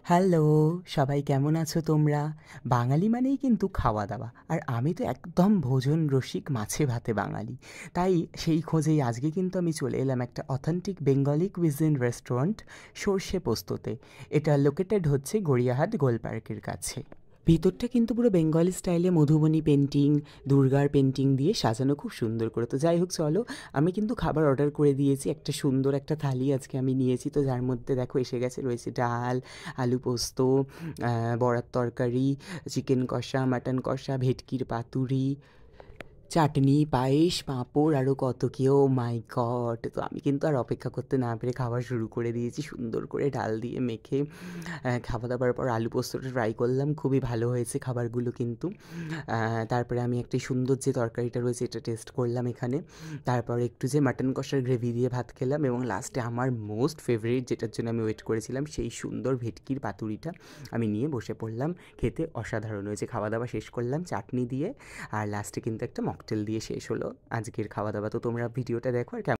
Hello, সবাই কেমন আছো তোমরা? বাঙালি মানেই কিন্তু খাওয়া-দাওয়া। আর আমি তো একদম ভোজন রসিক মাছে ভাতে বাঙালি। তাই সেই খোঁজেই আজকে কিন্তু আমি চলে এলাম একটা অথেন্টিক বেঙ্গলি কুইজিন রেস্টুরেন্ট সর্ষে পোস্ততে। এটা লোকেটেড হচ্ছে গড়িয়াহাট গোল পার্কের কাছে। ভিতরটা কিন্তু পুরো বেঙ্গলি স্টাইলে মধুবনী পেন্টিং, দুর্গার পেন্টিং দিয়ে সাজানো খুব সুন্দর করে। তো যাই হোক চলো, আমি কিন্তু খাবার অর্ডার করে দিয়েছি। একটা সুন্দর একটা থালি আজকে আমি নিয়েছি। তো যার মধ্যে দেখো এসে গেছে রয়েছে ডাল, আলু পোস্ত, বড়ার তরকারি, চিকেন কষা, মাটন কষা, ভেটকির পাতুরি, চাটনি, পায়েস, পাঁপড় আরও কত কি! ও মাই গড! তো আমি কিন্তু আর অপেক্ষা করতে না পেরে খাওয়া শুরু করে দিয়েছি সুন্দর করে ডাল দিয়ে মেখে। খাওয়া-দাওয়ার পর আলু পোস্তটা ট্রাই করলাম, খুবই ভালো হয়েছে খাবারগুলো কিন্তু। তারপরে আমি একটা সুন্দর যে তরকারিটা রয়েছে এটা টেস্ট করলাম এখানে। তারপরে একটু যে মাটন কষার গ্রেভি দিয়ে ভাত খেলাম এবং লাস্টে আমার মোস্ট ফেভারিট যেটার জন্য আমি ওয়েট করেছিলাম সেই সুন্দর ভেটকির পাতুরিটা আমি নিয়ে বসে পড়লাম খেতে। অসাধারণ হয়েছে। খাওয়া-দাওয়া শেষ করলাম চাটনি দিয়ে আর লাস্টে কিন্তু একটা মকটেল দিয়ে শেষ হলো আজকের খাওয়া-দাওয়া। তো তোমরা ভিডিওটা দেখো আর